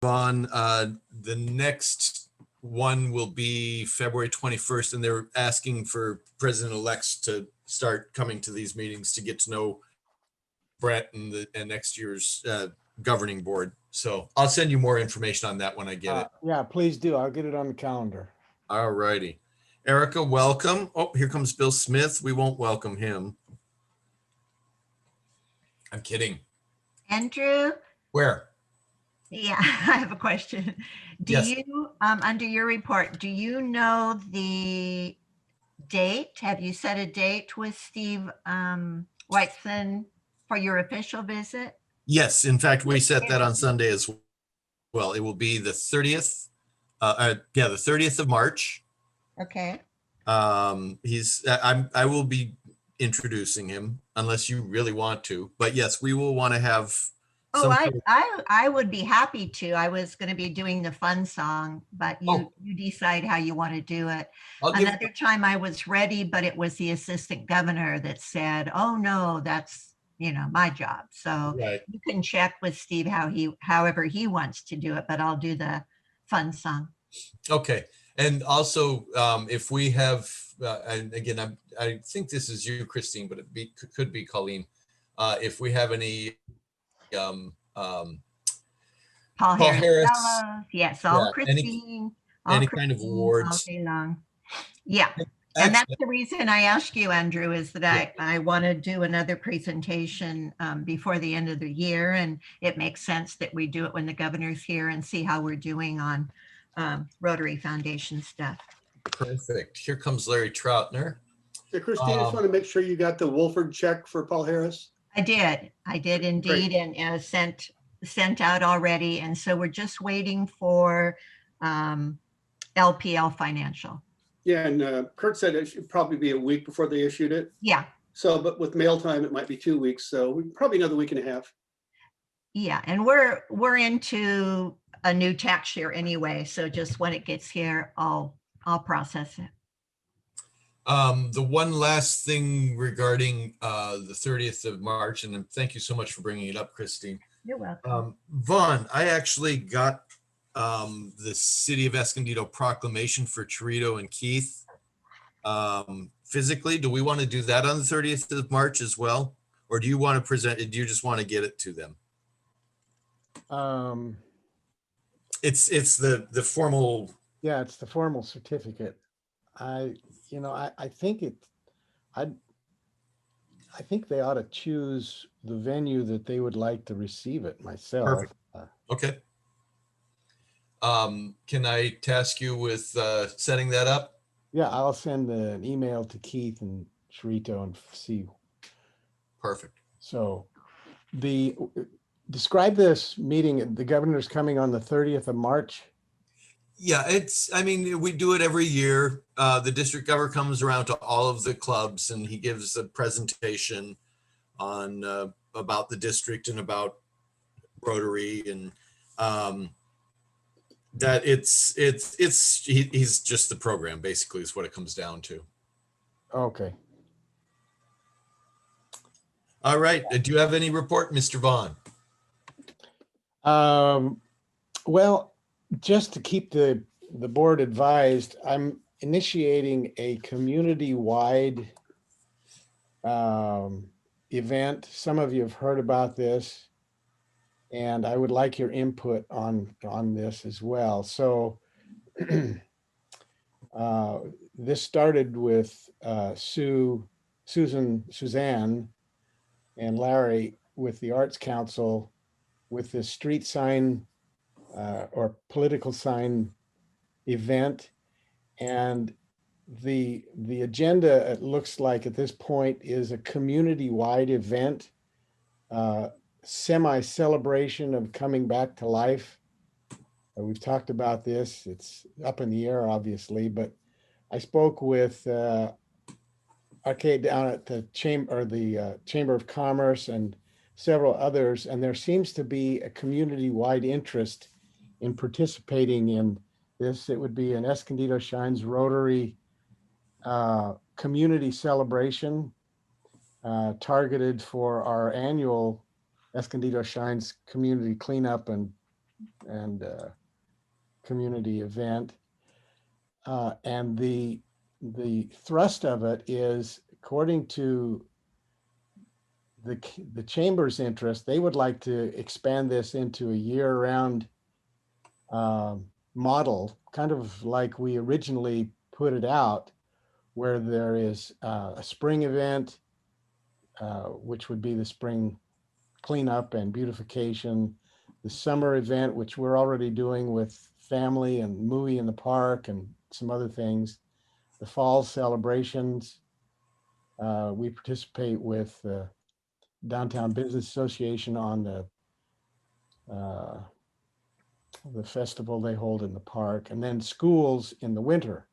on. The next one will be February 21st, and they're asking for president-elects to start coming to these meetings to get to know Brett and next year's governing board. So I'll send you more information on that when I get it. Yeah, please do. I'll get it on the calendar. All righty. Erica, welcome. Oh, here comes Bill Smith. We won't welcome him. I'm kidding. Andrew? Where? Yeah, I have a question. Do Yes. you, under your report, do you know the date? Have you set a date with Steve Weitzman for your official visit? Yes, in fact, we set that on Sunday as well. It will be the 30th. The 30th of March. Okay. I will be introducing him unless you really want to, but yes, we will want to have. Oh, I would be happy to. I was going to be doing the fun song, but you decide how you want to do it. Another time I was ready, but it was the assistant governor that said, "Oh no, that's my job." So right. You can check with Steve however he wants to do it, but I'll do the fun song. Okay, and also if we have, and again, I think this is you, Christine, but could be Colleen. If we have any. Paul Harris. Yes, all Christine. Any kind of awards. All day long. Yeah. And that's the reason I asked you, Andrew, is that I want to do another presentation before the end of the year. And it makes sense that we do it when the governor's here and see how we're doing on Rotary Foundation stuff. Perfect. Here comes Larry Troutner. Yeah, Christine, I just want to make sure you got the Wolford check for Paul Harris. I did indeed. Great. And sent out already. And so we're just waiting for LPL Financial. Yeah, and Kurt said it should probably be a week before they issued it. Yeah. So, but with mail time, it might be 2 weeks. So probably another week and a half. Yeah, and we're into a new tax year anyway. So just when it gets here, I'll process it. The one last thing regarding the 30th of March, and thank you so much for bringing it up, Christine. You're welcome. Vaughn, I actually got the City of Escondido proclamation for Torito and Keith physically. Do we want to do that on the 30th of March as well? Or do you want to present it? Do you just want to get it to them? It's the formal. Yeah, it's the formal certificate. I think they ought to choose the venue that they would like to receive it myself. Perfect. Okay. Can I task you with setting that up? Yeah, I'll send an email to Keith and Shrito and see. Perfect. So describe this meeting. The governor's coming on the 30th of March. Yeah, we do it every year. The district governor comes around to all of the clubs and he gives a presentation on about the district and about Rotary, and that he's just the program basically is what it comes down to. Okay. All right. Do you have any report, Mr. Vaughn? Well, just to keep the board advised, I'm initiating a community-wide event. Some of you have heard about this, and I would like your input on this as well. So this started with Suzanne and Larry with the Arts Council with this street sign or political sign event. And the agenda, it looks like at this point, is a community-wide event, semi-celebration of coming back to life. We've talked about this. It's up in the air, obviously, but I spoke with Arcade down at the Chamber of Commerce and several others, and there seems to be a community-wide interest in participating in this. It would be an Escondido Shines Rotary community celebration targeted for our annual Escondido Shines community cleanup and and community event. And the thrust of it is, according to the chamber's interest, they would like to expand this into a year-round model, kind of like we originally put it out, where there is a spring event, which would be the spring cleanup and beautification, the summer event, which we're already doing with family and movie in the park and some other things, the fall celebrations. We participate with the Downtown Business Association on the festival they hold in the park, and then schools in the winter.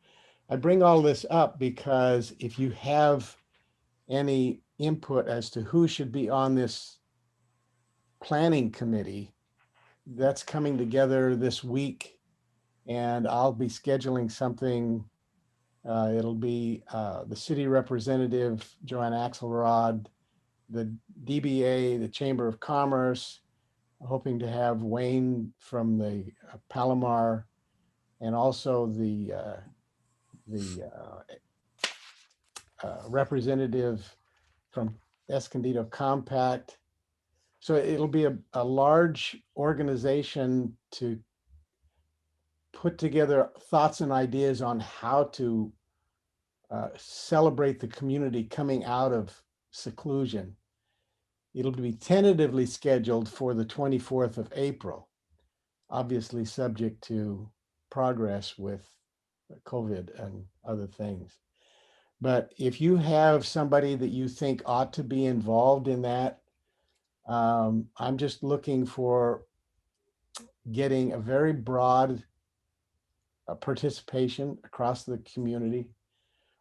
I bring all this up because if you have any input as to who should be on this planning committee, that's coming together this week, and I'll be scheduling something. It'll be the city representative, Joanne Axelrod, the DBA, the Chamber of Commerce, hoping to have Wayne from the Palomar, and also the representative from Escondido Compact. So it'll be a large organization to put together thoughts and ideas on how to celebrate the community coming out of seclusion. It'll be tentatively scheduled for the 24th of April, obviously subject to progress with COVID and other things. But if you have somebody that you think ought to be involved in that, I'm just looking for getting a very broad participation across the community.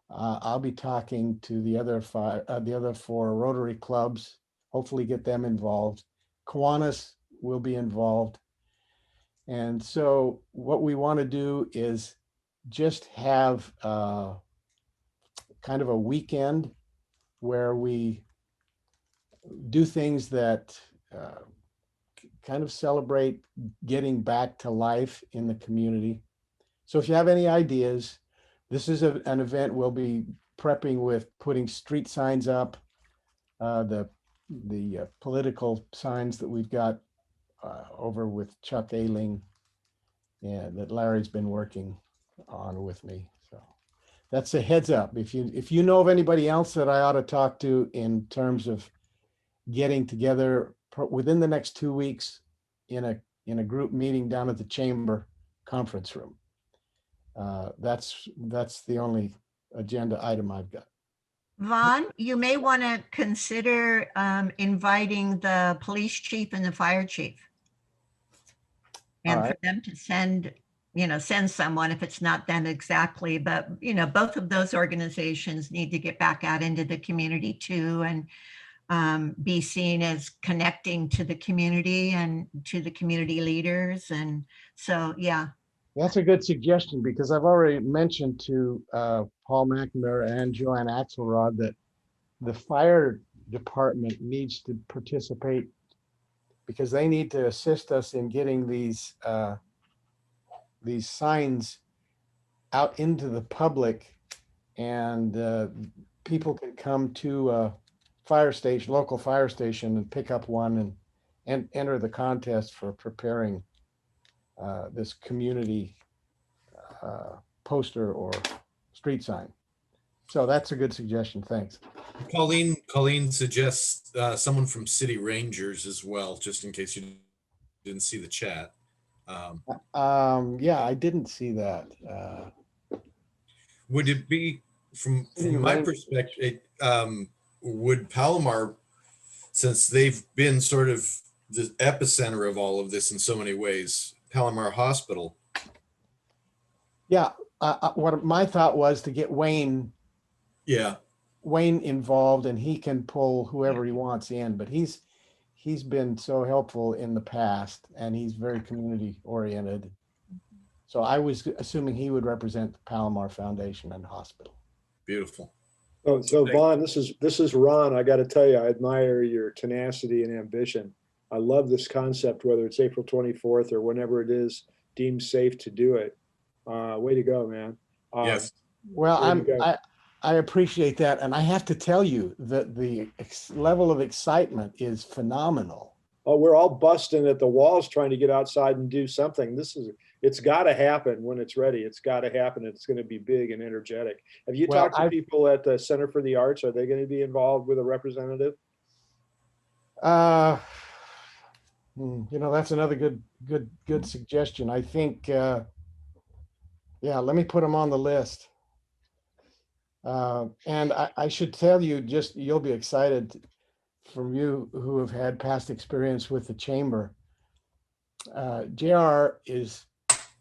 I'll be talking to the other four Rotary clubs, hopefully get them involved. Kiwanis will be involved. And so what we want to do is just have kind of a weekend where we do things that kind of celebrate getting back to life in the community. So if you have any ideas, this is an event we'll be prepping with putting street signs up, the political signs that we've got over with Chuck Ailing, and that Larry's been working on with me. So that's a heads up. If you know of anybody else that I ought to talk to in terms of getting together within the next 2 weeks in a group meeting down at the chamber conference room. That's the only agenda item I've got. Vaughn, you may want to consider inviting the police chief and the fire chief. And All for them to send someone, if it's not them exactly, but both of those organizations need to get back out into the community too, and be seen as connecting to the community and to the community leaders. And so, yeah. That's a good suggestion, because I've already mentioned to Paul McNamara and Joanne Axelrod that the fire department needs to participate, because they need to assist us in getting these signs out into the public, and people can come to a local fire station and pick up one and enter the contest for preparing this community poster or street sign. So that's a good suggestion. Thanks. Colleen suggests someone from City Rangers as well, just in case you didn't see the chat. Yeah, I didn't see that. Would it be from my perspective? Would Palomar, since they've been sort of the epicenter of all of this in so many ways, Palomar Hospital? Yeah, what my thought was to get Wayne involved, and he can pull whoever he wants in, but he's been so helpful in the past, and he's very community oriented. So I was assuming he would represent the Palomar Foundation and hospital. Beautiful. So Vaughn, this is Ron. I got to tell you, I admire your tenacity and ambition. I love this concept, whether it's April 24th or whenever it is deemed safe to do it. Way to go, man. Yes. Well, Way to go. I appreciate that. And I have to tell you that the level of excitement is phenomenal. Oh, we're all busting at the walls trying to get outside and do something. It's got to happen when it's ready. It's got to happen. It's going to be big and energetic. Have you Well, talked to people at the Center for the Arts? Are they going to be involved with a representative? That's another good suggestion. I think, yeah, let me put them on the list. And I should tell you, you'll be excited from you who have had past experience with the chamber. JR is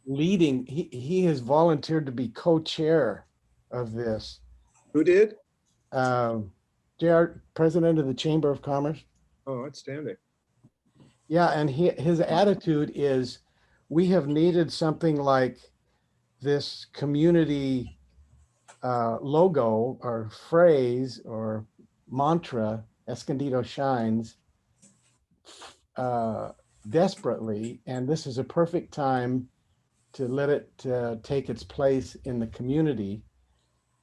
leading, he has volunteered to be co-chair of this. Who did? JR, president of the Chamber of Commerce. Oh, outstanding. Yeah, and his attitude is, we have needed something like this community logo or phrase or mantra, Escondido shines, desperately, and this is a perfect time to let it take its place in the community.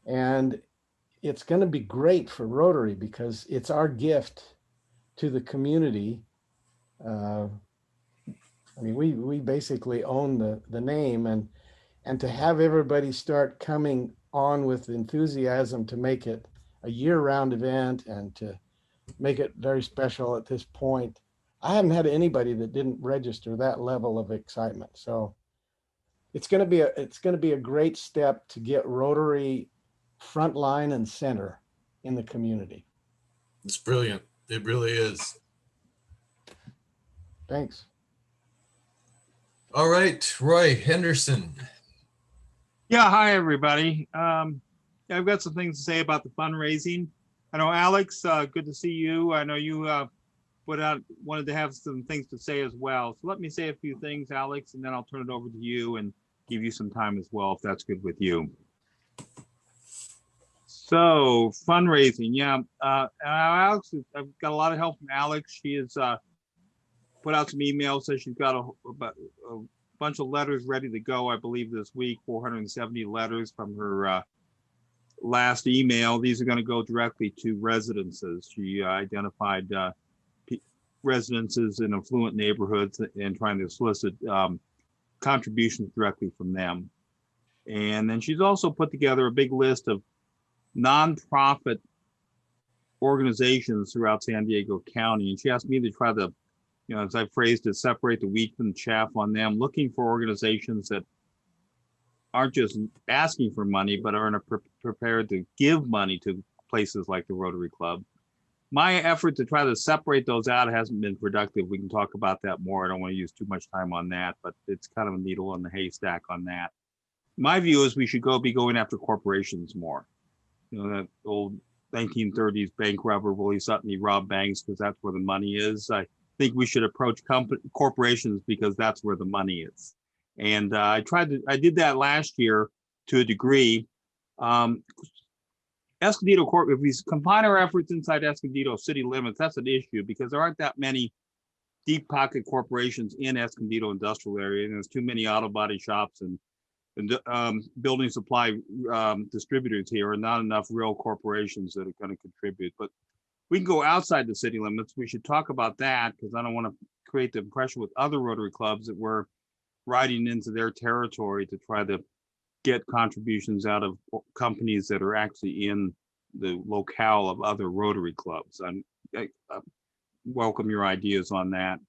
And it's going to be great for Rotary because it's our gift to the community. I mean, we basically own the name, and to have everybody start coming on with enthusiasm to make it a year-round event and to make it very special at this point. I haven't had anybody that didn't register that level of excitement. So it's going to be a great step to get Rotary front line and center in the community. It's brilliant. It really is. Thanks. All right, Roy Henderson. Yeah, hi, everybody. I've got some things to say about the fundraising. I know, Alex, good to see you. I know you wanted to have some things to say as well. So let me say a few things, Alex, and then I'll turn it over to you and give you some time as well, if that's good with you. So fundraising, yeah. Alex, I've got a lot of help from Alex. She has put out some emails, so she's got a bunch of letters ready to go, I believe this week, 470 letters from her last email. These are going to go directly to residences. She identified residences in affluent neighborhoods and trying to solicit contributions directly from them. And then she's also put together a big list of nonprofit organizations throughout San Diego County. And she asked me to try to, as I phrased it, separate the wheat from the chaff on them, looking for organizations that aren't just asking for money, but are prepared to give money to places like the Rotary Club. My effort to try to separate those out hasn't been productive. We can talk about that more. I don't want to use too much time on that, but it's kind of a needle in the haystack on that. My view is we should be going after corporations more. That old 1930s bank robber Willie Sutton, he robbed banks because that's where the money is. I think we should approach corporations because that's where the money is. And I did that last year to a degree. Escondido Corp, if we combine our efforts inside Escondido city limits, that's an issue because there aren't that many deep pocket corporations in Escondido industrial area. And there's too many auto body shops and building supply distributors here, and not enough real corporations that are going to contribute. But we can go outside the city limits. We should talk about that because I don't want to create the impression with other Rotary clubs that we're riding into their territory to try to get contributions out of companies that are actually in the locale of other Rotary clubs. I welcome your ideas on that.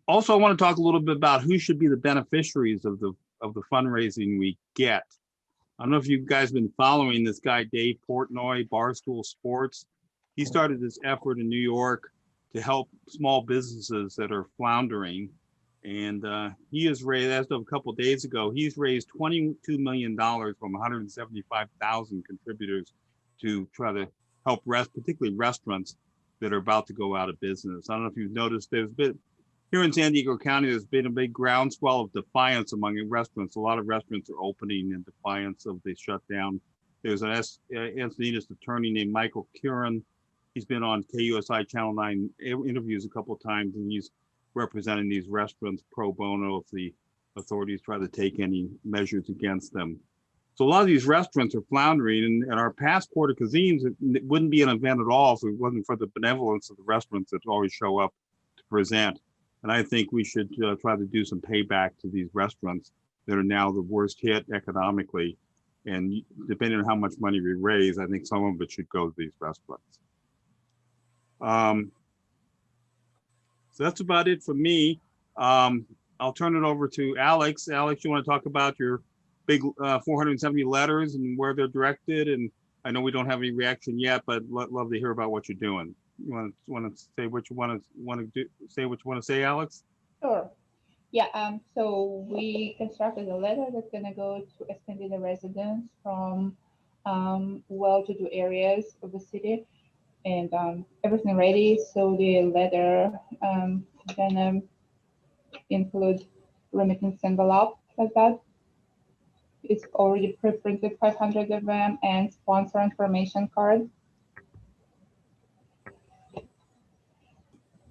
Also, I want to talk a little bit about who should be the beneficiaries of the fundraising we get. I don't know if you guys have been following this guy, Dave Portnoy, Barstool Sports. He started this effort in New York to help small businesses that are floundering. And he has raised, as of a couple of days ago, he's raised $22 million from 175,000 contributors to try to help particularly restaurants that are about to go out of business. I don't know if you've noticed, there's been, here in San Diego County, there's been a big groundswell of defiance among restaurants. A lot of restaurants are opening in defiance of the shutdown. There's an Encinitas attorney named Michael Curran. He's been on KUSI Channel 9 interviews a couple of times, and he's representing these restaurants pro bono if the authorities try to take any measures against them. So a lot of these restaurants are floundering, and our past Port of Cuisines, it wouldn't be an event at all if it wasn't for the benevolence of the restaurants that always show up to present. And I think we should try to do some payback to these restaurants that are now the worst hit economically. And depending on how much money we raise, I think some of it should go to these restaurants. So that's about it for me. I'll turn it over to Alex. Alex, you want to talk about your big 470 letters and where they're directed? And I know we don't have any reaction yet, but love to hear about what you're doing. You want to say what you want to do? Say what you want to say, Alex? Sure. Yeah. So we constructed a letter that's gonna go to Escondido residents from well-to-do areas of the city, and everything ready. So the letter gonna include remittance envelope like that. It's already pre-printed 500 of them, and sponsor information card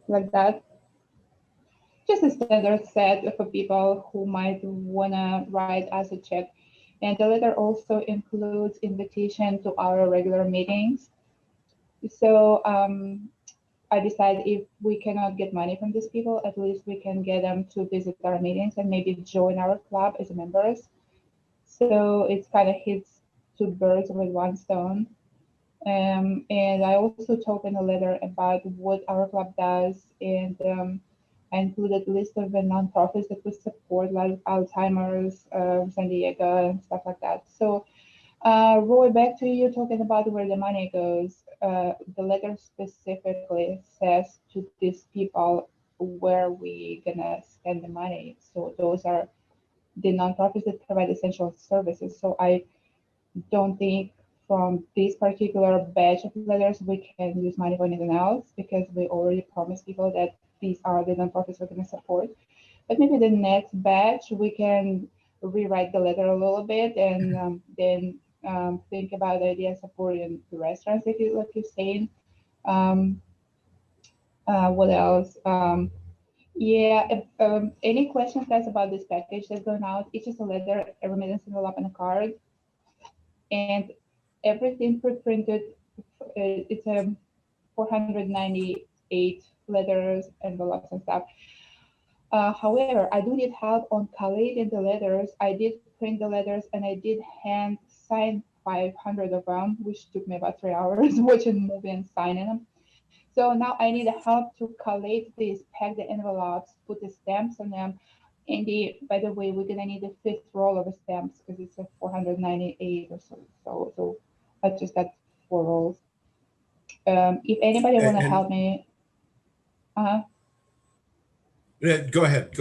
like that. Just a standard set for people who might wanna write us a check. And the letter also includes invitation to our regular meetings. So I decided if we cannot get money from these people, at least we can get them to visit our meetings and maybe join our club as members. So it's kind of hits two birds with one stone. And I also talk in a letter about what our club does, and I included a list of the nonprofits that we support, like Alzheimer's, San Diego, and stuff like that. So Roy, back to you talking about where the money goes. The letter specifically says to these people where we gonna spend the money. So those are the nonprofits that provide essential services. So I don't think from this particular batch of letters we can use money for anything else, because we already promised people that these are the nonprofits we're going to support. But maybe the next batch we can rewrite the letter a little bit, and then think about the idea of supporting the restaurants, like you're saying. What else? Any questions, guys, about this package that's going out? It's just a letter, a remittance envelope, and a card, and everything pre-printed. It's 498 letters, envelopes, and stuff. However, I do need help on collating the letters. I did print the letters, and I did hand sign 500 of them, which took me about 3 hours watching the movie and signing them. So now I need help to collate these, pack the envelopes, put the stamps on them. And by the way, we're gonna need the 5th roll of stamps because it's a 498 or so. So I just got 4 rolls. If anybody wanna help me, Yeah, go ahead.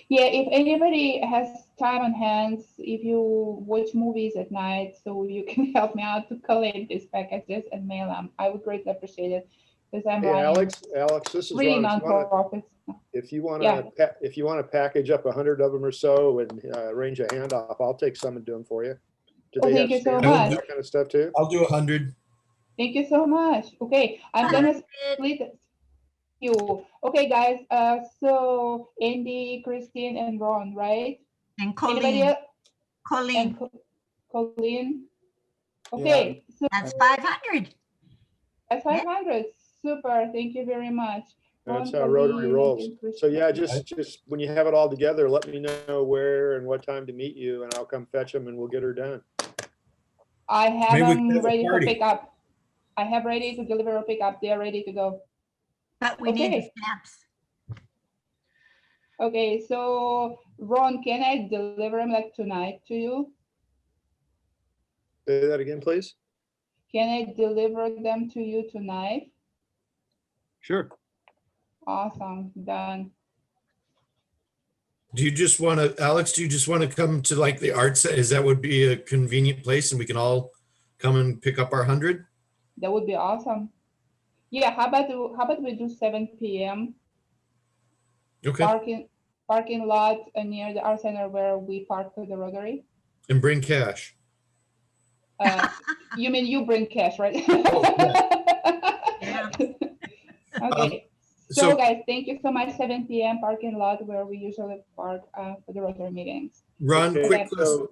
yeah, if anybody has time on hands, if you watch movies at night, so you can help me out to collect these packages and mail them, I would greatly appreciate it, because I'm Hey, running Alex, this is 3 Ron. nonprofits. If you want Yeah. to, if you want to package up 100 of them or so and arrange a handoff, I'll take some and do them for you. Do Oh, they thank have you so stamps much. and that kind of stuff too? I'll do 100. Thank you so much. Okay, I'm gonna split it. You. Okay, guys. So Andy, Christine, and Ron, right? And Anybody Colleen, else? Colleen, And Colleen. Okay, so that's 500. that's 500. Super. Thank you very much. That's Ron, how Rotary Colleen, rolls. and So Christine. yeah, just when you have it all together, let me know where and what time to meet you, and I'll come fetch them and we'll get her done. I have Maybe we them can have a ready for party. pickup. I have ready to deliver or pick up. They are ready to go. But we need the Okay. stamps. Okay, so Ron, can I deliver them like tonight to you? Say that again, please. Can I deliver them to you tonight? Sure. Awesome, done. Do you just want to, Alex, do you just want to come to like the arts? Is that would be a convenient place and we can all come and pick up our 100? That would be awesome. Yeah, how about we do 7 p.m. Okay. Parking lot near the art center where we park for the Rotary. And bring cash. You mean you bring cash, right? Oh, Okay. so- So guys, thank you so much. 7 p.m. parking lot where we usually park for the Rotary meetings. Ron, Okay, quick question.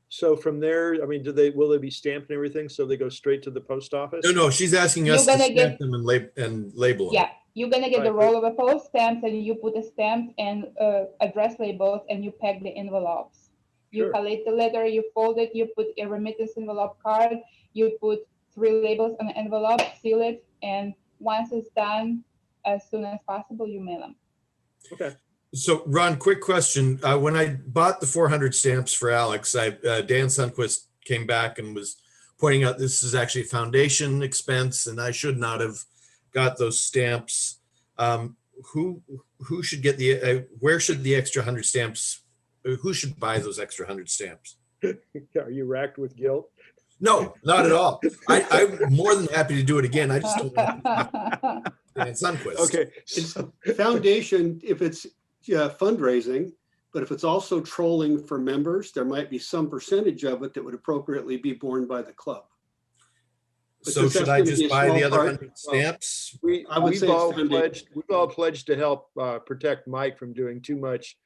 So from there, I mean, will they be stamped and everything? So they go straight to the post office? No, she's asking us You're to gonna stamp get- them and label them. Yeah, you're gonna get the Right. roll of a post stamps and you put a stamp and address labels and you pack the envelopes. You Sure. collect the letter, you fold it, you put a remittance envelope card, you put 3 labels on the envelope, seal it, and once it's done, as soon as possible, you mail them. Okay. So Ron, quick question. When I bought the 400 stamps for Alex, Dan Sundquist came back and was pointing out this is actually a foundation expense and I should not have got those stamps. Who should get where should the extra 100 stamps, who should buy those extra 100 stamps? Are you racked with guilt? No, not at all. I'm more than happy to do it again. I just don't want Dan Sundquist. Okay. It's foundation, if it's fundraising, but if it's also trolling for members, there might be some percentage of it that would appropriately be borne by the club. But So since should that's I gonna be just a buy the small other part- 100 stamps? I would say it's foundation. We've all pledged to help protect Mike from doing too much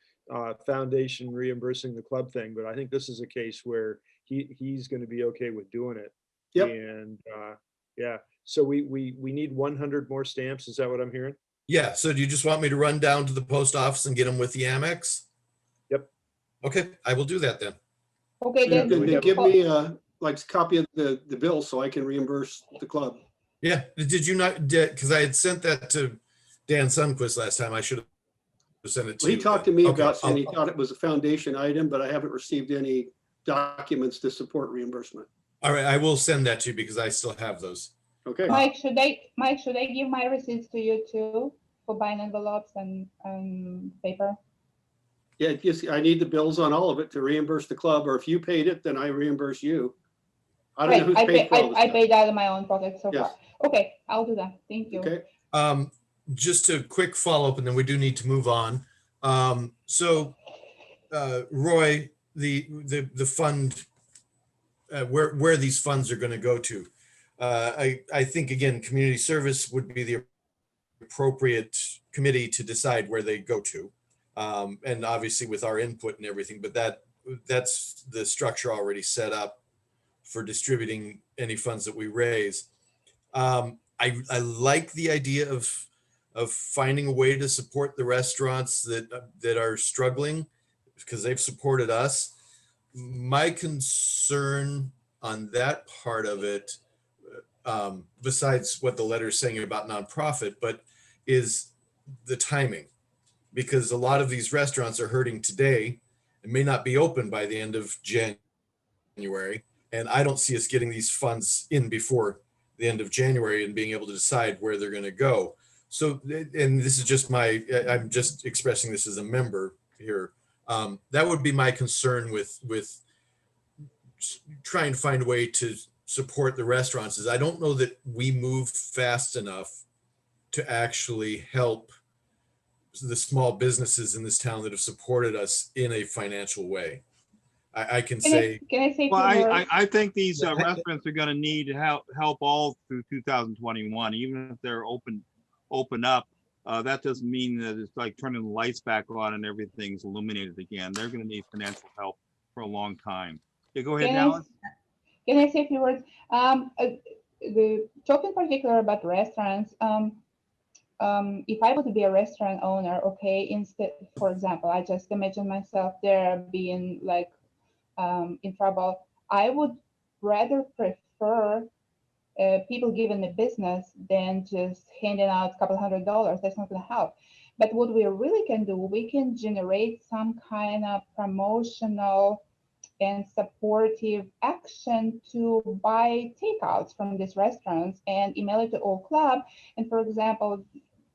foundation reimbursing the club thing, but I think this is a case where he's going to be okay with doing it. Yep. And yeah, so we need 100 more stamps. Is that what I'm hearing? Yeah, so do you just want me to run down to the post office and get them with the Amex? Yep. Okay, I will do that then. Okay, And then. then give me like a copy of the bill so I can reimburse the club. Yeah, did you not, because I had sent that to Dan Sundquist last time. I should have sent it to Well, you. he talked to me Okay, about saying he I'll- thought it was a foundation item, but I haven't received any documents to support reimbursement. All right, I will send that to you because I still have those. Okay. Mike, should I give my receipts to you too for buying envelopes and paper? Yeah, just, I need the bills on all of it to reimburse the club, or if you paid it, then I reimburse you. I don't know Right, who's paid for all this I stuff. paid out of my own pocket so Yes. far. Okay, I'll do that. Thank you. Okay, Just a quick follow-up and then we do need to move on. Roy, the fund, where these funds are going to go to. I think, again, community service would be the appropriate committee to decide where they go to. And obviously with our input and everything, but that's the structure already set up for distributing any funds that we raise. I like the idea of finding a way to support the restaurants that are struggling because they've supported us. My concern on that part of it, besides what the letter is saying about nonprofit, but is the timing. Because a lot of these restaurants are hurting today and may not be open by the end of January. And I don't see us getting these funds in before the end of January and being able to decide where they're going to go. So, and this is just I'm just expressing this as a member here. That would be my concern with trying to find a way to support the restaurants is I don't know that we move fast enough to actually help the small businesses in this town that have supported us in a financial way. I can say, Can I say? Well, a few words? I think these Yeah. restaurants are gonna need help all through 2021, even if they're open up. That doesn't mean that it's like turning the lights back on and everything's illuminated again. They're gonna need financial help for a long time. Yeah, go ahead, Can I, Alan. can I say a few words? The talking particular about restaurants. If I would be a restaurant owner, okay, instead, for example, I just imagine myself there being like in trouble. I would rather prefer people giving me business than just handing out a couple $100. That's not going to help. But what we really can do, we can generate some kind of promotional and supportive action to buy takeouts from these restaurants and email it to all club. And for example,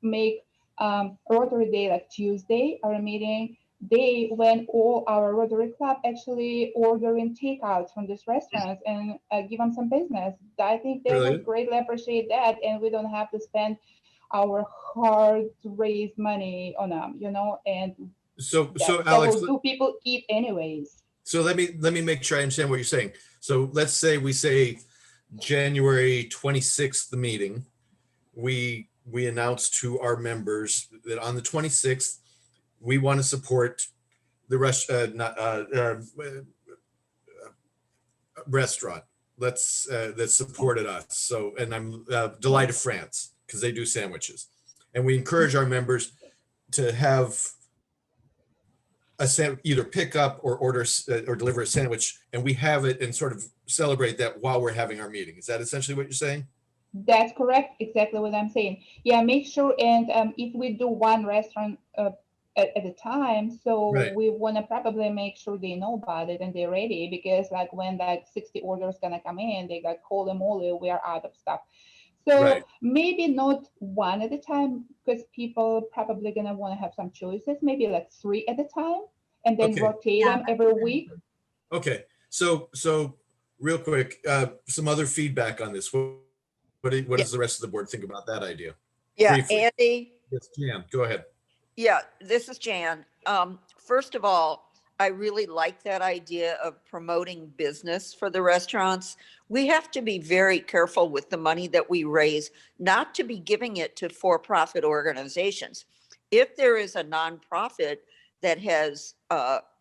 make Rotary Day like Tuesday, our meeting day when all our Rotary Club actually ordering takeouts from these restaurants and give them some business. I think they Brilliant. would greatly appreciate that, and we don't have to spend our hard raised money on them, and so that Alex, do people eat anyways? so let me make sure I understand what you're saying. So let's say we say January 26th, the meeting. we announced to our members that on the 26th, we want to support the restaurant that supported us. So, and I'm Delight of France, because they do sandwiches. And we encourage our members to have either pick up or order or deliver a sandwich, and we have it and sort of celebrate that while we're having our meeting. Is that essentially what you're saying? That's correct. Exactly what I'm saying. Yeah, make sure. And if we do one restaurant at a time, so Right. we want to probably make sure they know about it and they're ready, because like when that 60 orders gonna come in, they got holy moly, we are out of stuff. So Right. maybe not one at a time, because people probably gonna want to have some choices. Maybe like 3 at a time, and then Okay. rotate Yeah, them every week. Okay. So real quick, some other feedback on this. What does the rest of the board think about that idea? Yeah, Briefly. Andy, Yes, Jan, go ahead. yeah, this is Jan. First of all, I really like that idea of promoting business for the restaurants. We have to be very careful with the money that we raise, not to be giving it to for-profit organizations. If there is a nonprofit that has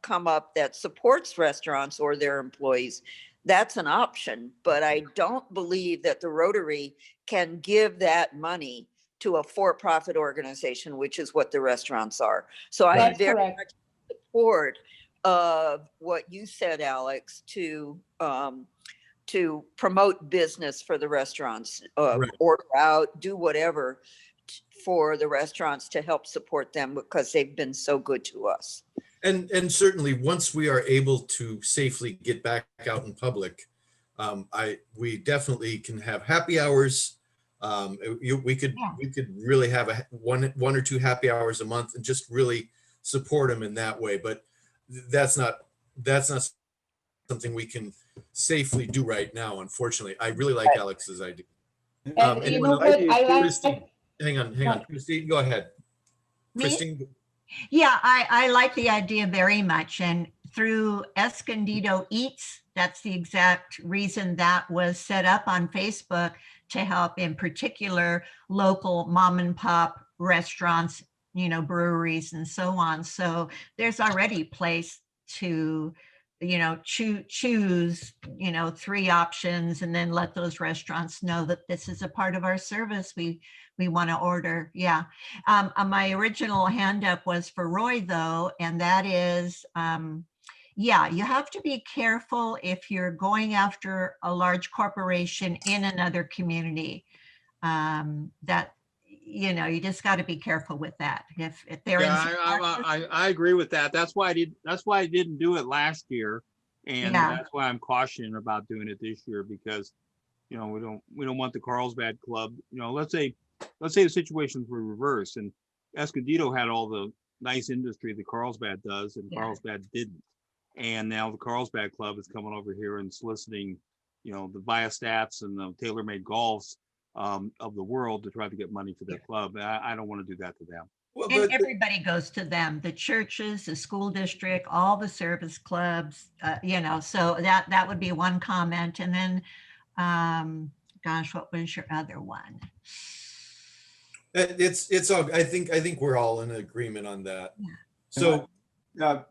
come up that supports restaurants or their employees, that's an option. But I don't believe that the Rotary can give that money to a for-profit organization, which is what the restaurants are. So I'm That's very correct. much in support of what you said, Alex, to promote business for the restaurants, Right. order out, do whatever for the restaurants to help support them, because they've been so good to us. And certainly once we are able to safely get back out in public, we definitely can have happy hours. We could really have one or two happy hours a month and just really support them in that way. But that's not something we can safely do right now, unfortunately. I really like Alex's idea. And you anyone know else? what? I like. Christine, hang on. Christine, go ahead. Me? Christine, Yeah, I like the idea very much. And through Escondido Eats, that's the exact reason that was set up on Facebook, to help in particular local mom and pop restaurants, breweries and so on. So there's already place to, choose, 3 options, and then let those restaurants know that this is a part of our service. We want to order. Yeah. My original hand up was for Roy though, and that is, yeah, you have to be careful if you're going after a large corporation in another community. That, you just got to be careful with that. If they're Yeah, I agree with that. That's why I didn't do it last year. And Yeah. that's why I'm cautioning about doing it this year, because, we don't want the Carlsbad Club, let's say the situations were reversed and Escondido had all the nice industry that Carlsbad does and Yeah. Carlsbad didn't. And now the Carlsbad Club is coming over here and soliciting, the Viastats and the TaylorMade Golfs of the world to try to get money for their club. I don't want to do that to them. well, And but everybody goes to them, the churches, the school district, all the service clubs, so that would be one comment. And then, gosh, what was your other one? it's all, I think we're all in agreement on that. Yeah. So Yeah,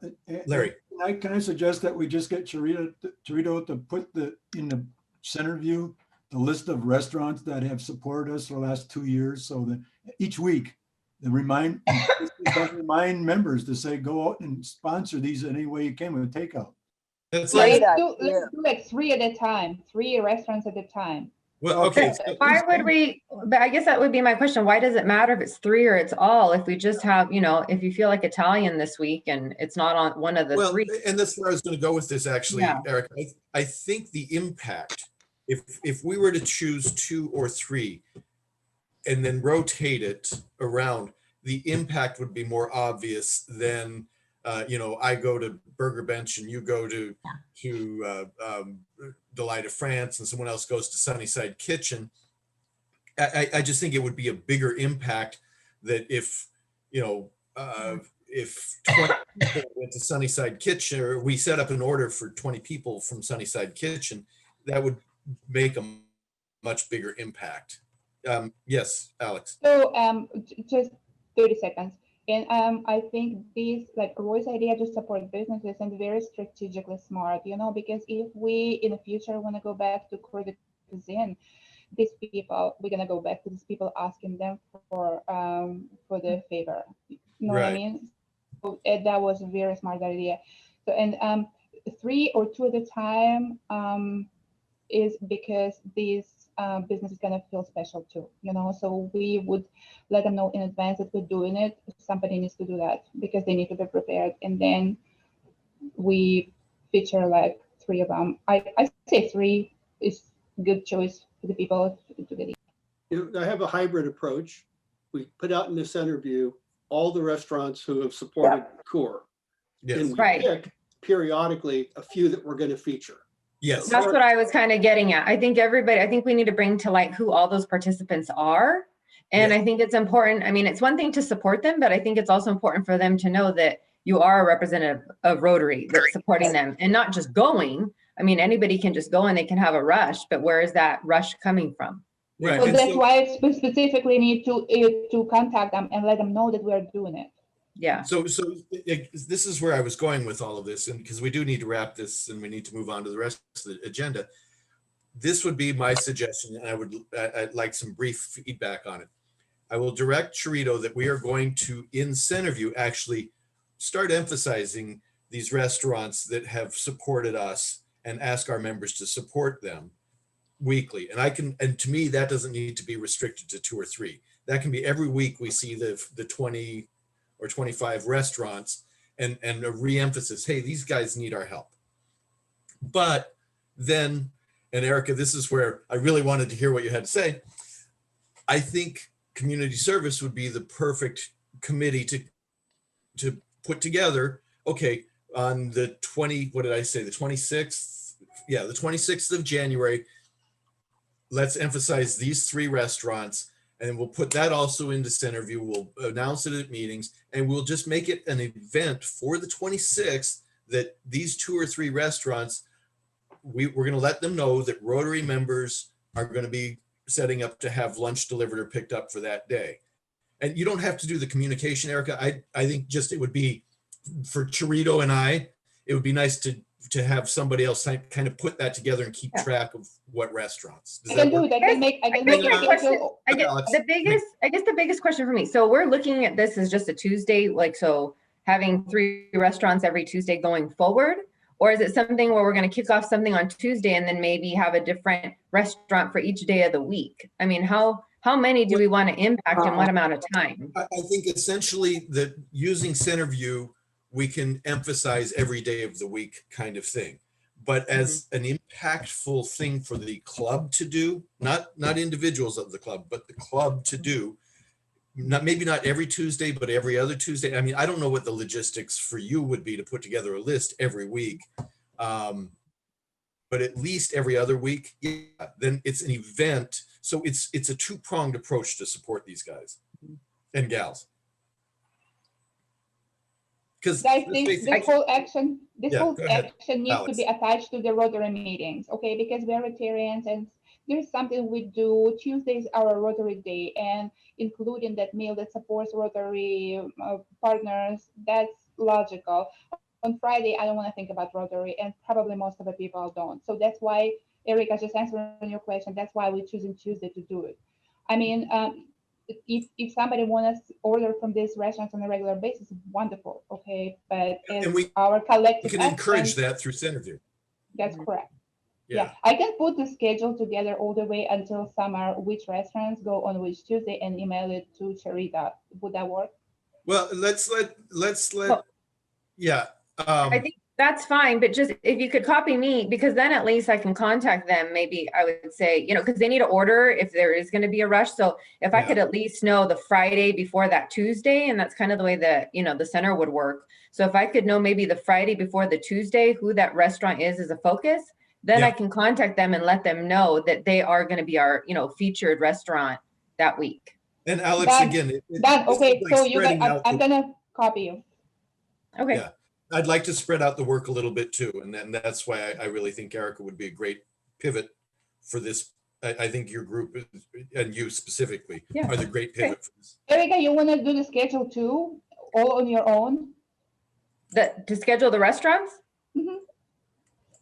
Larry, can I suggest that we just get Charito to put in the center view, the list of restaurants that have supported us for the last 2 years, so that each week, remind members to say, go out and sponsor these any way you can with takeout. that's like, Great Let's idea. do like 3 at a time, 3 restaurants at a time. well, okay. Okay. Why would we, but I guess that would be my question. Why does it matter if it's 3 or it's all? If we just have, if you feel like Italian this week and it's not on one of the Well, 3. and that's where I was going to go with this, actually, Yeah. Eric. I think the impact, if we were to choose 2 or 3 and then rotate it around, the impact would be more obvious than, I go to Burger Bench and you go to Delight of France and someone else goes to Sunnyside Kitchen. I just think it would be a bigger impact that if 20 people went to Sunnyside Kitchen, or we set up an order for 20 people from Sunnyside Kitchen, that would make a much bigger impact. Yes, Alex. So just 30 seconds. And I think this, like Roy's idea to support businesses and very strategically smart, you know, because if we in the future want to go back to credit cuisine, these people, we're gonna go back to these people asking them for the favor. You know what I Right. mean? So that was a very smart idea. So and 3 or 2 at a time is because these business is gonna feel special too, you know. So we would let them know in advance that we're doing it. Somebody needs to do that because they need to be prepared, and then we feature like 3 of them. I say 3 is good choice for the people to get. You know, I have a hybrid approach. We put out in the center view all the restaurants who have supported core. Yes. And we Right. pick periodically a few that we're going to feature. Yes. That's what I was kind of getting at. I think I think we need to bring to light who all those participants are. And Yes. I think it's important. I mean, it's one thing to support them, but I think it's also important for them to know that you are a representative of Rotary that's supporting them and not just going. I mean, anybody can just go and they can have a rush, but where is that rush coming from? Right. So And that's so- why we specifically need to contact them and let them know that we are doing it. Yeah. So this is where I was going with all of this, and because we do need to wrap this and we need to move on to the rest of the agenda. This would be my suggestion, and I'd like some brief feedback on it. I will direct Chirito that we are going to, in Centerview, actually start emphasizing these restaurants that have supported us and ask our members to support them weekly. And to me, that doesn't need to be restricted to 2 or 3. That can be every week we see the 20 or 25 restaurants and a re-emphasis, hey, these guys need our help. But then, and Erica, this is where I really wanted to hear what you had to say. I think community service would be the perfect committee to put together. Okay, on the 26th? Yeah, the 26th of January, let's emphasize these 3 restaurants, and we'll put that also into Centerview. We'll announce it at meetings, and we'll just make it an event for the 26th that these 2 or 3 restaurants, we're going to let them know that Rotary members are going to be setting up to have lunch delivered or picked up for that day. And you don't have to do the communication, Erica. I think just it would be for Chirito and it would be nice to have somebody else kind of put that together and keep track of what restaurants. Does I that can do work? it. I can make I a guess schedule. Alex, the biggest question for me. So we're looking at this as just a Tuesday, like, so having 3 restaurants every Tuesday going forward, or is it something where we're going to kick off something on Tuesday and then maybe have a different restaurant for each day of the week? I mean, how many do we want to impact in what amount of time? I think essentially that using Centerview, we can emphasize every day of the week kind of thing. But as an impactful thing for the club to do, not individuals of the club, but the club to do, maybe not every Tuesday, but every other Tuesday. I mean, I don't know what the logistics for you would be to put together a list every week. But at least every other week, yeah, then it's an event. So it's a 2-pronged approach to support these guys and gals. Because I think this whole action needs Alex. to be attached to the Rotary meetings, okay? Because we're Rotarians, and there's something we do. Tuesdays our Rotary Day, and including that meal that supports Rotary partners, that's logical. On Friday, I don't want to think about Rotary, and probably most of the people don't. So that's why, Erica, just answering your question, that's why we're choosing Tuesday to do it. I mean, if somebody wants to order from these restaurants on a regular basis, wonderful, okay? But our we collective can encourage action, that through Centerview. that's correct. Yeah. Yeah, I can put the schedule together all the way until summer, which restaurants go on which Tuesday, and email it to Charita. Would that work? Well, let's let, Well, yeah. I think that's fine, but just if you could copy me, because then at least I can contact them. Maybe I would say, because they need to order if there is going to be a rush. So if I could at least know the Friday before that Tuesday, and that's kind of the way that, the center would work. So if I could know maybe the Friday before the Tuesday, who that restaurant is as a focus, then I can contact them and let them know that they are going to be our, featured restaurant that week. And Alex, again, okay. like So you guys, I'm the, gonna copy you. Okay. Yeah. I'd like to spread out the work a little bit too. And then that's why I really think Erica would be a great pivot for this I think your group is, and you specifically Yeah. are the great Okay. pivot for this. Erica, you want to do the schedule too, all on your own? To schedule the restaurants? Mhm.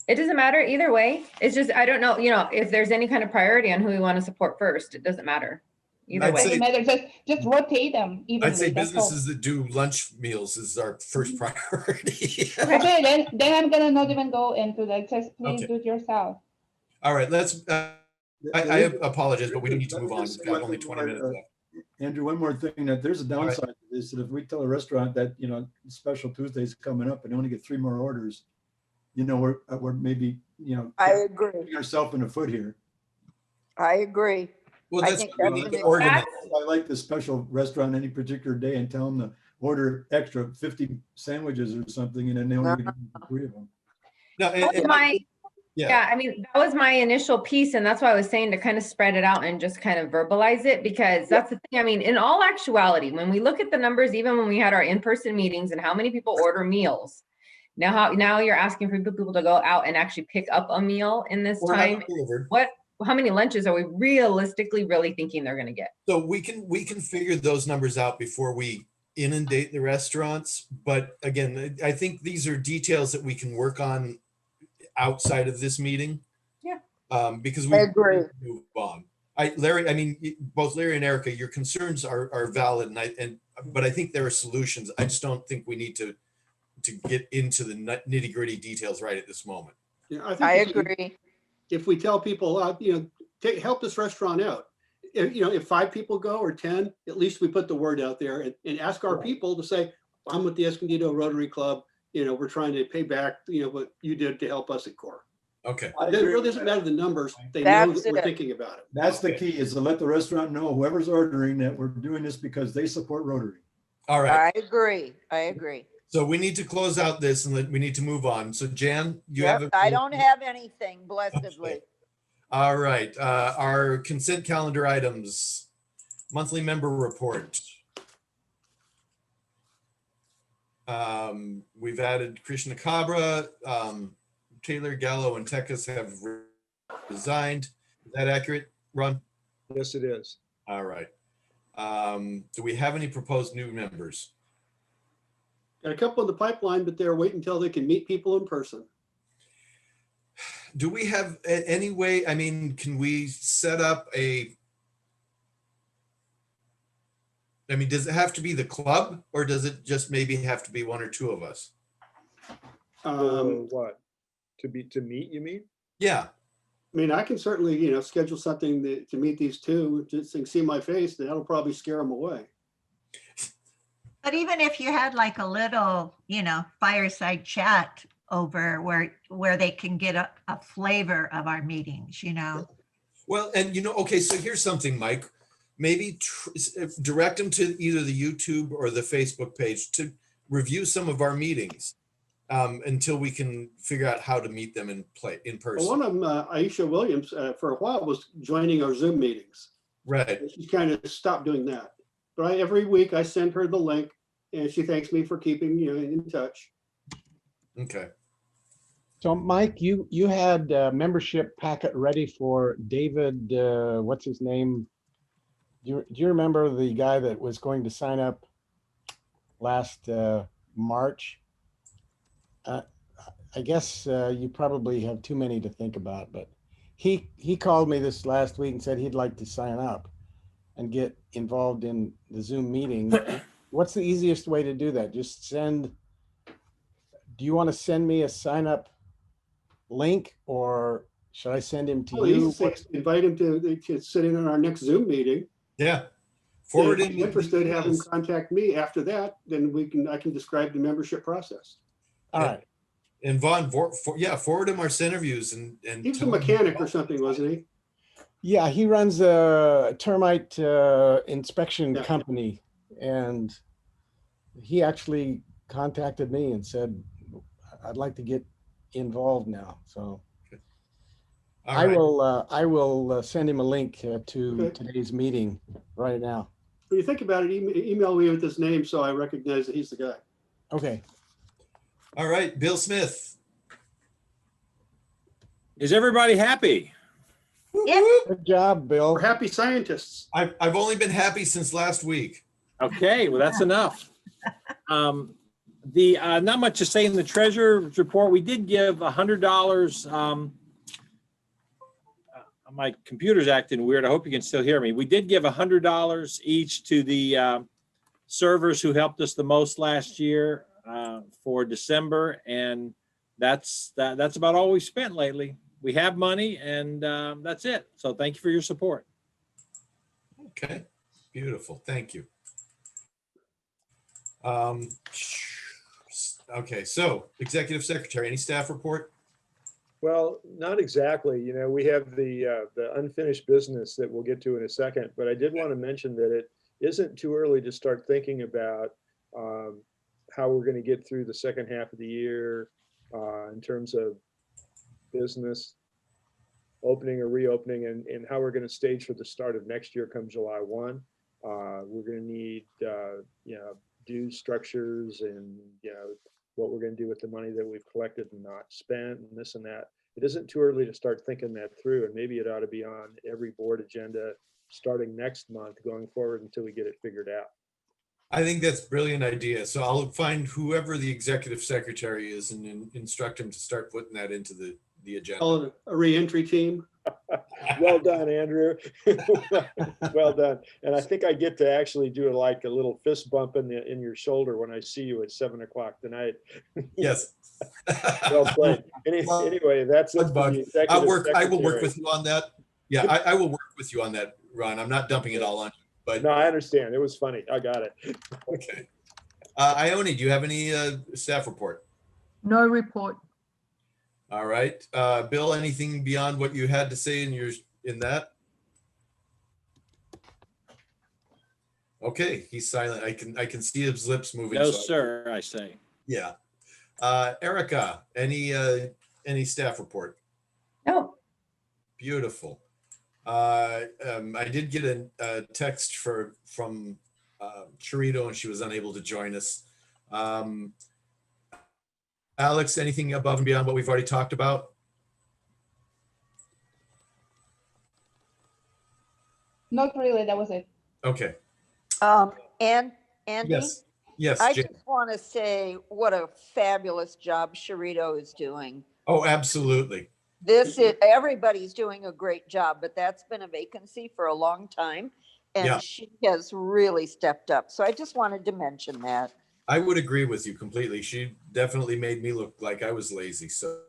It doesn't matter either way. It's just, I don't know, if there's any kind of priority on who we want to support first, it doesn't matter. Either I'd way. say- Doesn't matter, just rotate them I'd say evenly, that's all. businesses that do lunch meals is our first priority. Okay, then I'm gonna not even go into that, just please Okay. do it yourself. All right, let's, I apologize, but we do need to move on. We've got only 20 minutes left. Andrew, one more thing, that there's a right. downside to this, that if we tell a restaurant that, Special Tuesday's coming up and only get 3 more orders, we're maybe, I agree. shooting ourselves in the foot here. I agree. Well, I that's, think we that's need an to ex- organize. I like the special restaurant any particular day and tell them to order extra 50 sandwiches or something, and then they only get 3 of them. No, That's and- my, yeah, yeah, I mean, that was my initial piece, and that's why I was saying to kind of spread it out and just kind of verbalize it, because that's the thing. I mean, in all actuality, when we look at the numbers, even when we had our in-person meetings and how many people order meals, now you're asking for people to go out and actually pick up a meal in this or have time. it delivered. How many lunches are we realistically really thinking they're going to get? So we can figure those numbers out before we inundate the restaurants. But again, I think these are details that we can work on outside of this meeting. Yeah. Because we I agree. need to move on. Larry, I mean, both Larry and Erica, your concerns are valid, but I think there are solutions. I just don't think we need to get into the nitty gritty details right at this moment. Yeah, I think I if we- agree. if we tell people, help this restaurant out. If 5 people go or 10, at least we put the word out there and ask our people to say, I'm with the Escondido Rotary Club. We're trying to pay back, what you did to help us at CORE. Okay. It really doesn't matter the numbers. They know That's that we're it. thinking about it. That's the Okay. key, is to let the restaurant know, whoever's ordering, that we're doing this because they support Rotary. All right. I agree. I agree. So we need to close out this and we need to move on. So Jan, you Yep, have. I don't have anything, blessedly. Okay. All right, our consent calendar items, monthly member report. We've added Krishna Kabra, Taylor Gallo and Tekas have resigned. Is that accurate, Ron? Yes, it is. All right. Do we have any proposed new members? Got a couple in the pipeline, but they're waiting until they can meet people in person. Do we have any way, I mean, can we set up does it have to be the club or does it just maybe have to be 1 or 2 of us? What? To meet, you mean? Yeah, I can certainly, schedule something to meet these 2, just to see my face, that'll probably scare them away. But even if you had like a little, fireside chat over where they can get a flavor of our meetings, well, and okay, so here's something, Mike. Maybe direct them to either the YouTube or the Facebook page to review some of our meetings until we can figure out how to meet them in Well, person. one of them, Aisha Williams, for a while was joining our Zoom meetings. Right. She's kind of stopped doing that. But every week I send her the link and she thanks me for keeping, in touch. Okay. So Mike, you had a membership packet ready for David, what's his name? Do you remember the guy that was going to sign up last March? I guess you probably have too many to think about, but he called me this last week and said he'd like to sign up and get involved in the Zoom meeting. What's the easiest way to do that? Just do you want to send me a sign up link or should I send him to Well, you? invite him to sit in on our next Zoom meeting. Yeah. Forward If him. he's interested, have him contact me after that, then I can describe the membership process. All right. And Vaughn, forward him our center views and. He was a tell him- mechanic or something, wasn't he? Yeah, he runs a termite inspection Yeah. company, and he actually contacted me and said, "I'd like to get involved now." So All I right. I will send him a link to Okay. today's meeting right now. When you think about it, email me with his name so I recognize that he's the guy. Okay. All right, Bill Smith. Is everybody happy? Yep. Good job, Bill. We're happy scientists. I've only been happy since last week. Okay, well, that's enough. Not much to say in the treasurer's report. We did give $100. My computer's acting weird. I hope you can still hear me. We did give $100 each to the servers who helped us the most last year for December, and that's about all we've spent lately. We have money, and that's it. So thank you for your support. Okay, beautiful. Thank you. Okay, so executive secretary, any staff report? Well, not exactly. You know, we have the unfinished business that we'll get to in a second, but I did want to mention that it isn't too early to start thinking about how we're going to get through the second half of the year in terms of business opening or reopening, and how we're going to stage for the start of next year come July 1. We're going to need, due structures and, what we're going to do with the money that we've collected and not spent and this and that. It isn't too early to start thinking that through, and maybe it ought to be on every board agenda starting next month going forward until we get it figured out. I think that's a brilliant idea. So I'll find whoever the executive secretary is and instruct him to start putting that into the agenda. Call it a reentry team. Well done, Andrew. Well done. And I think I get to actually do like a little fist bump in your shoulder when I see you at 7 o'clock tonight. Yes. Well played. Anyway, that's it. Bug. I will work with you on that. Yeah, I will work with you on that, Ron. I'm not dumping it all on you, but No, I understand. It was funny. I got it. okay. Ione, do you have any staff report? No report. All right. Bill, anything beyond what you had to say in that? Okay, he's silent. I can see his lips moving. No, so sir, I say. yeah. Erica, any staff report? No. Beautiful. I did get a text from Charito, and she was unable to join us. Alex, anything above and beyond what we've already talked about? Not really, that was it. Okay. And Andy? Yes. Yes. I Jane. just want to say what a fabulous job Charito is doing. Oh, absolutely. Everybody's doing a great job, but that's been a vacancy for a long time. And Yeah. she has really stepped up. So I just wanted to mention that. I would agree with you completely. She definitely made me look like I was lazy. So,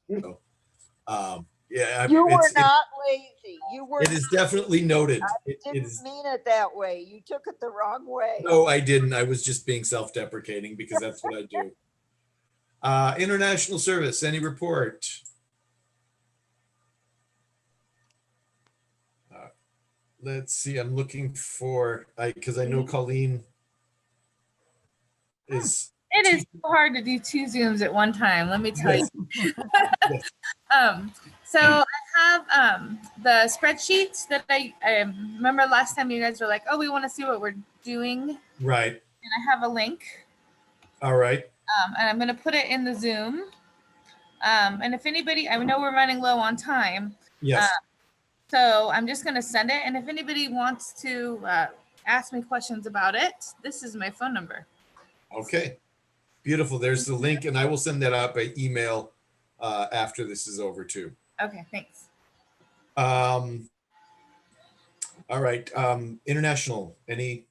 yeah. You were not lazy. You were. It is definitely noted. I didn't mean it that way. You took it the wrong way. No, I didn't. I was just being self-deprecating because that's what I do. International service, any report? Let's see, I'm looking for, because I know Colleen is. It is so hard to do 2 Zooms at one time, let me tell Yes. you. Yes. So I have the spreadsheets that I remember last time you guys were like, oh, we want to see what we're doing. Right. And I have a link. All right. And I'm going to put it in the Zoom. And if anybody, I know we're running low on time. Yes. So I'm just going to send it. And if anybody wants to ask me questions about it, this is my phone number. Okay. Beautiful. There's the link, and I will send that out by email after this is over too. Okay, thanks. All right. International, any?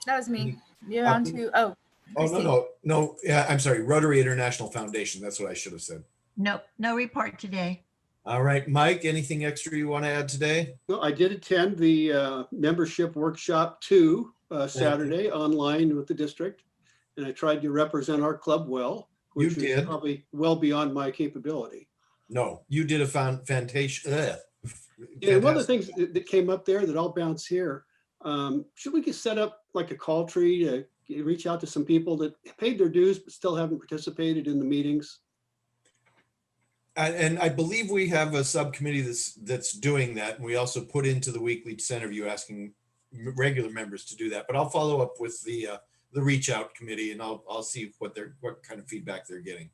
That was me. You're on to, oh. Oh, no. Yeah, I'm sorry. Rotary International Foundation. That's what I should have said. Nope, no report today. All right, Mike, anything extra you want to add today? Well, I did attend the membership workshop 2 Saturday online with the district, and I tried to represent our club well, which You is did. probably well beyond my capability. No, you did a fantastic. And one of the things that came up there that I'll bounce here, should we get set up like a call tree to reach out to some people that paid their dues but still haven't participated in the meetings? And I believe we have a subcommittee that's doing that. And we also put into the weekly center view asking regular members to do that. But I'll follow up with the reach out committee, and I'll see what kind of feedback they're getting.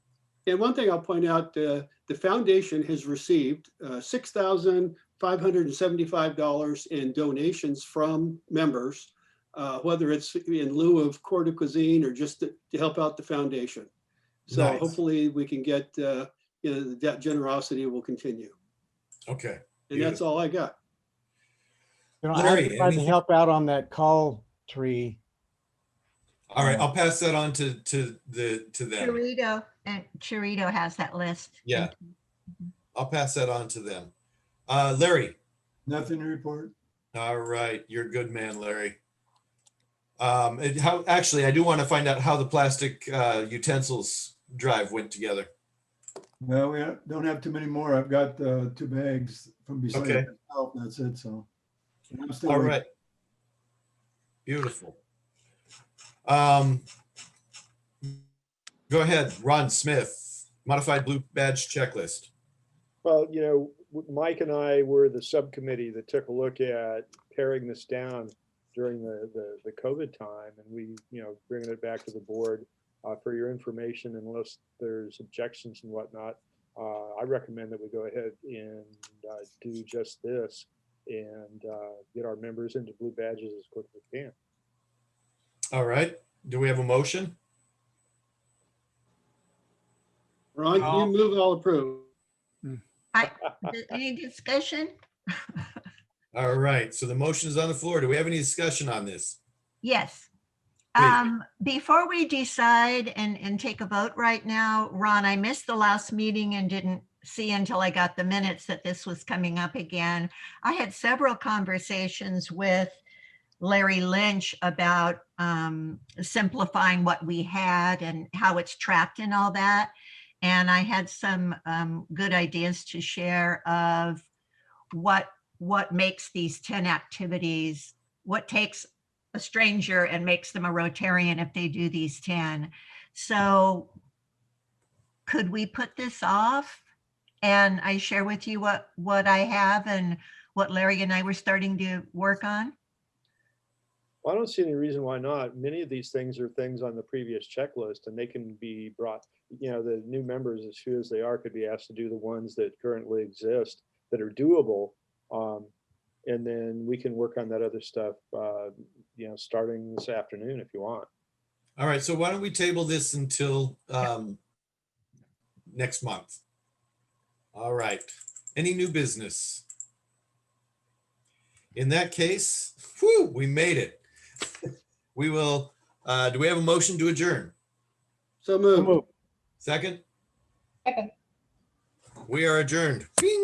And one thing I'll point out, the foundation has received $6,000 $575 in donations from members, whether it's in lieu of Court of Cuisine or just to help out the foundation. So Nice. hopefully we can get, that generosity will continue. Okay. And that's all I got. Larry, I tried to anything? help out on that call tree. All right, I'll pass that on to them. Chirito has that list. Yeah. I'll pass that on to them. Larry. Nothing to report. All right, you're a good man, Larry. Actually, I do want to find out how the plastic utensils drive went together. Well, we don't have too many more. I've got 2 bags from beside Okay. myself. That's it. So I'm still All waiting. right. Beautiful. Go ahead, Ron Smith, modified blue badge checklist. Well, Mike and I were the subcommittee that took a look at paring this down during the COVID time, and we, bringing it back to the board for your information, unless there's objections and whatnot. I recommend that we go ahead and do just this and get our members into blue badges as quick as we can. All right. Do we have a motion? Ron, you move, I'll approve. Any discussion? All right. So the motion is on the floor. Do we have any discussion on this? Yes. Please. Before we decide and take a vote right now, Ron, I missed the last meeting and didn't see until I got the minutes that this was coming up again. I had several conversations with Larry Lynch about simplifying what we had and how it's tracked and all that. And I had some good ideas to share of what makes these 10 activities, what takes a stranger and makes them a Rotarian if they do these 10. So could we put this off? And I share with you what I have and what Larry and I were starting to work on? Well, I don't see any reason why not. Many of these things are things on the previous checklist, and they can be brought, the new members, as few as they are, could be asked to do the ones that currently exist that are doable. And then we can work on that other stuff, starting this afternoon if you want. All right. So why don't we table this until next month? All right. Any new business? In that case, whew, we made it. We will, do we have a motion to adjourn? So move. Second? Second. We are adjourned. Whee!